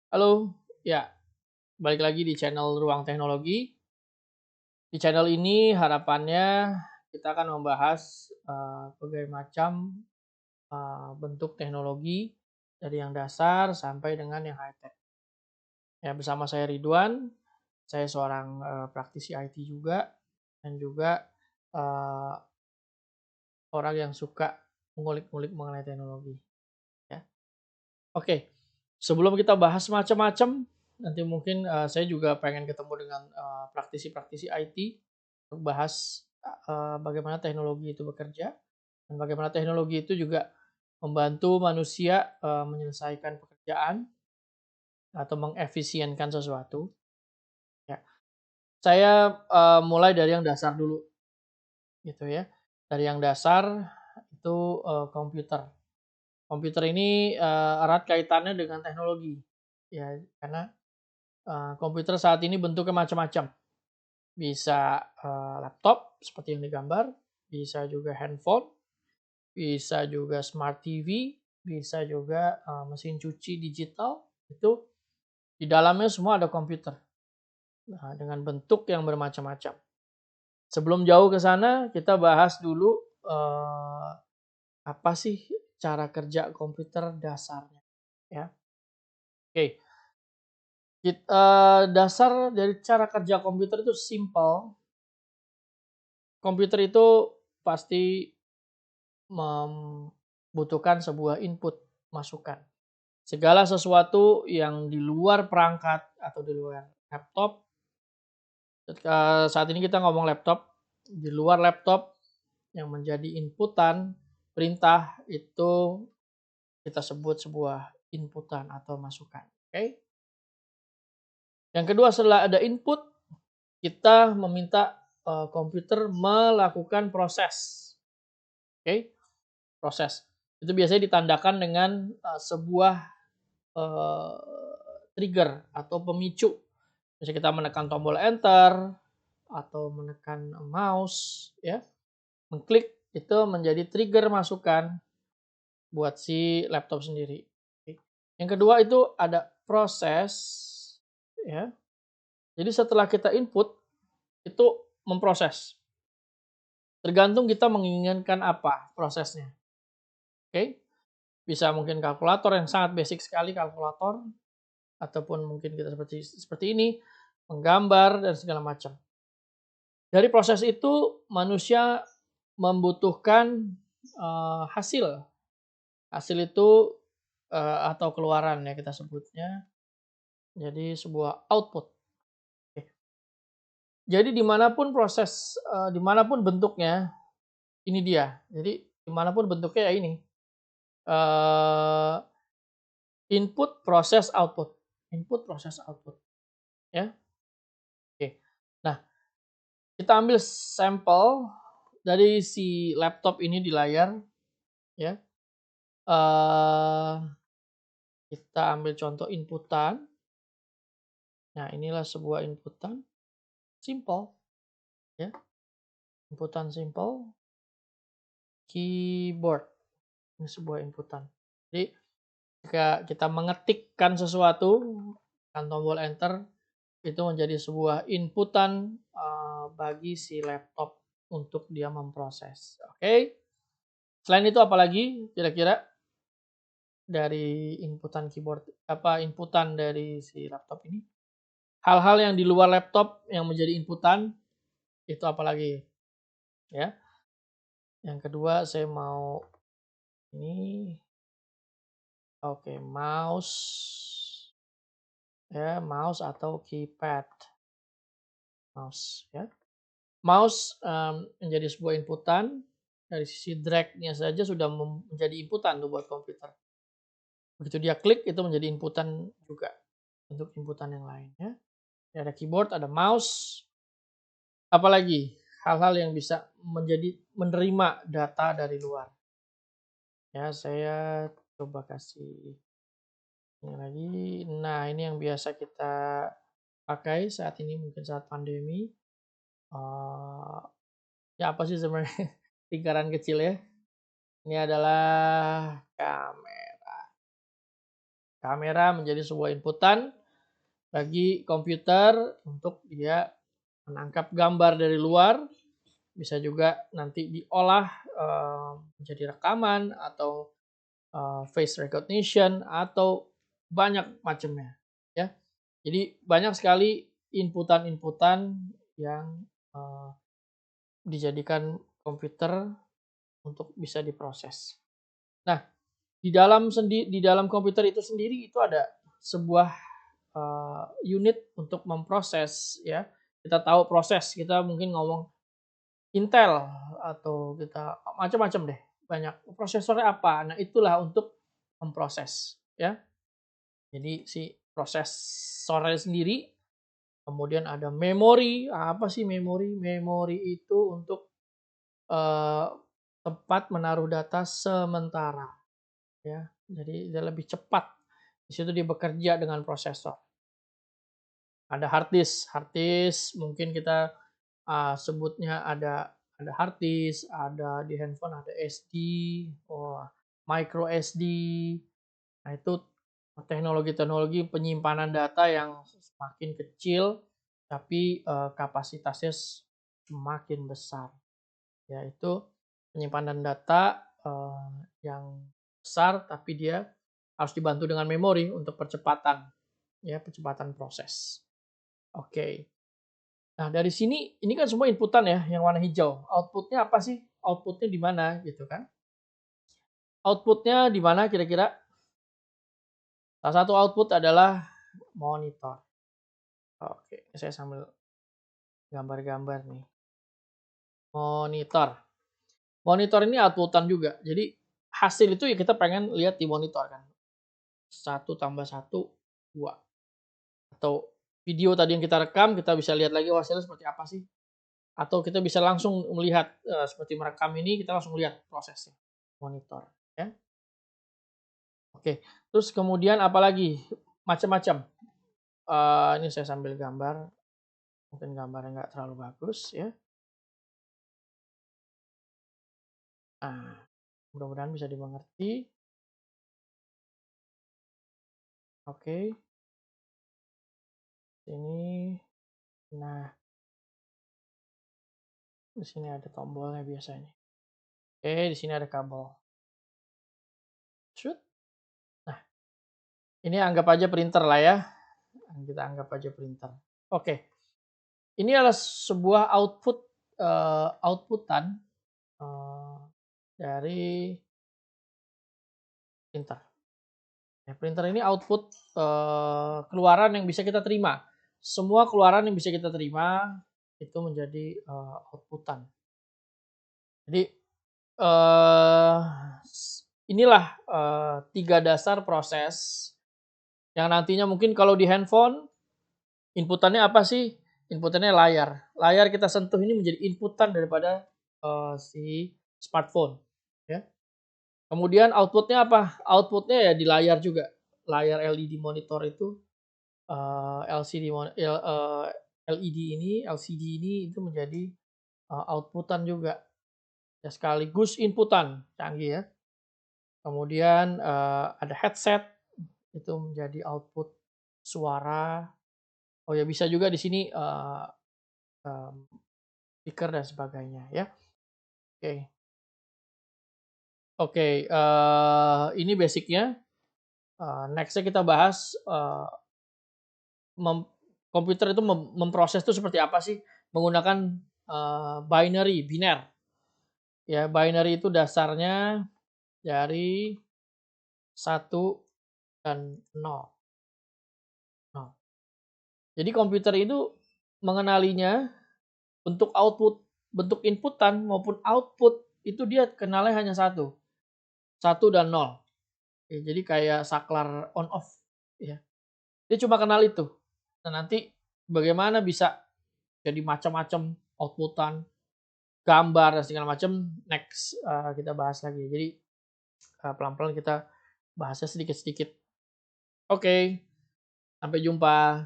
Halo, ya, balik lagi di channel Ruang Teknologi. Di channel ini harapannya kita akan membahas berbagai macam bentuk teknologi dari yang dasar sampai dengan yang high tech. Ya, bersama saya Ridwan, saya seorang praktisi IT juga dan juga eh, orang yang suka mengulik-ngulik mengenai teknologi. Ya. Oke, sebelum kita bahas macam-macam, nanti mungkin saya juga pengen ketemu dengan praktisi-praktisi IT untuk bahas bagaimana teknologi itu bekerja dan bagaimana teknologi itu juga membantu manusia menyelesaikan pekerjaan atau mengefisienkan sesuatu. Ya. Saya mulai dari yang dasar dulu, gitu ya. Dari yang dasar itu komputer. Komputer ini erat kaitannya dengan teknologi, ya karena komputer saat ini bentuknya macam-macam. Bisa laptop seperti yang digambar, bisa juga handphone, bisa juga smart TV, bisa juga mesin cuci digital. Itu di dalamnya semua ada komputer. Nah, dengan bentuk yang bermacam-macam. Sebelum jauh ke sana, kita bahas dulu apa sih cara kerja komputer dasarnya, ya. Oke, dasar dari cara kerja komputer itu simple. Komputer itu pasti membutuhkan sebuah input, masukan. Segala sesuatu yang di luar perangkat atau di luar laptop, saat ini kita ngomong laptop, di luar laptop yang menjadi inputan perintah itu kita sebut sebuah inputan atau masukan. Oke. Yang kedua, setelah ada input, kita meminta komputer melakukan proses. Oke, proses. Itu biasanya ditandakan dengan sebuah eee, trigger atau pemicu. Misalnya kita menekan tombol enter atau menekan mouse ya, mengklik itu menjadi trigger masukan buat si laptop sendiri. Yang kedua itu ada proses ya. Jadi setelah kita input itu memproses. Tergantung kita menginginkan apa prosesnya. Oke. Bisa mungkin kalkulator yang sangat basic sekali kalkulator ataupun mungkin kita seperti seperti ini, menggambar dan segala macam. Dari proses itu manusia membutuhkan hasil. Hasil itu atau keluaran ya kita sebutnya. Jadi sebuah output. Oke. Jadi dimanapun proses, dimanapun bentuknya, ini dia. Jadi dimanapun bentuknya ya ini. Eee, Input, proses, output. Input, proses, output. Ya. Oke. Nah, kita ambil sampel dari si laptop ini di layar, ya. Eee, kita ambil contoh inputan. Nah, inilah sebuah inputan, simple, ya. Inputan simple, keyboard, ini sebuah inputan. Jadi, ketika kita mengetikkan sesuatu, tekan tombol enter, itu menjadi sebuah inputan bagi si laptop untuk dia memproses. Oke. Selain itu apalagi kira-kira dari inputan keyboard apa inputan dari si laptop ini? Hal-hal yang di luar laptop yang menjadi inputan itu apalagi ya. Yang kedua saya mau ini oke, ya, mouse atau keypad. Mouse ya. Mouse menjadi sebuah inputan dari sisi drag-nya saja sudah menjadi inputan tuh buat komputer. Begitu dia klik itu menjadi inputan juga untuk inputan yang lain ya. Ada keyboard, ada mouse, apalagi hal-hal yang bisa menerima data dari luar. Ya, saya coba kasih ini lagi. Nah, ini yang biasa kita pakai saat ini mungkin saat pandemi. Eh, ya apa sih sebenarnya lingkaran kecil ya? Ini adalah kamera. Kamera menjadi sebuah inputan bagi komputer untuk dia menangkap gambar dari luar, bisa juga nanti diolah menjadi rekaman atau face recognition atau banyak macamnya ya. Jadi banyak sekali inputan-inputan yang dijadikan komputer untuk bisa diproses. Nah, di dalam komputer itu sendiri itu ada sebuah unit untuk memproses ya. Kita tahu proses, kita mungkin ngomong Intel atau kita macam-macam deh, banyak. Prosesornya apa? Nah, itulah untuk memproses ya. Jadi si prosesornya sendiri, kemudian ada memori. Apa sih memori? Memori itu untuk eh, tempat menaruh data sementara ya. Jadi dia lebih cepat. Di situ dia bekerja dengan prosesor. Ada hard disk mungkin kita sebutnya ada hard disk, ada di handphone ada SD, micro SD. Nah, itu teknologi-teknologi penyimpanan data yang semakin kecil tapi kapasitasnya semakin besar. Yaitu penyimpanan data yang besar tapi dia harus dibantu dengan memori untuk percepatan ya, percepatan proses. Oke. Nah, dari sini ini kan semua inputan ya yang warna hijau. Outputnya apa sih? Outputnya di mana gitu kan? Outputnya di mana kira-kira? Salah satu output adalah monitor. Oke, saya sambil gambar-gambar nih. Monitor. Monitor ini outputan juga. Jadi hasil itu ya kita pengen lihat di monitor kan. 1+1, 2. Atau video tadi yang kita rekam, kita bisa lihat lagi hasilnya seperti apa sih. Atau kita bisa langsung melihat seperti merekam ini, kita langsung lihat prosesnya. Monitor. Ya. Oke, terus kemudian apalagi? Macam-macam. Ini saya sambil gambar. Mungkin gambarnya nggak terlalu bagus ya. Nah, mudah-mudahan bisa dimengerti. Oke. Ini, nah, di sini ada tombolnya biasanya. Oke, di sini ada kabel. Shoot. Nah, ini anggap aja printer lah ya. Kita anggap aja printer. Oke. Ini adalah sebuah outputan dari printer. Ya, printer ini output keluaran yang bisa kita terima. Semua keluaran yang bisa kita terima itu menjadi outputan. Jadi inilah 3 dasar proses yang nantinya mungkin kalau di handphone inputannya apa sih? Inputannya layar. Layar kita sentuh ini menjadi inputan daripada si smartphone. Ya. Kemudian outputnya apa? Outputnya ya di layar juga. Layar LED monitor itu LCD ini itu menjadi outputan juga. Ya, sekaligus inputan, canggih ya. Kemudian ada headset itu menjadi output suara. Oh ya bisa juga di sini speaker dan sebagainya ya. Oke. Oke, ini basicnya. Nextnya kita bahas komputer itu memproses itu seperti apa sih menggunakan binary, biner. Ya, binary itu dasarnya dari 1 dan 0. Jadi komputer itu mengenalinya bentuk inputan maupun output itu dia kenalnya hanya satu dan 0. Ya, jadi kayak saklar on off ya. Dia cuma kenal itu. Nah, nanti bagaimana bisa jadi macam-macam outputan, gambar dan segala macam next kita bahas lagi. Jadi pelan-pelan kita bahasnya sedikit-sedikit. Oke, sampai jumpa.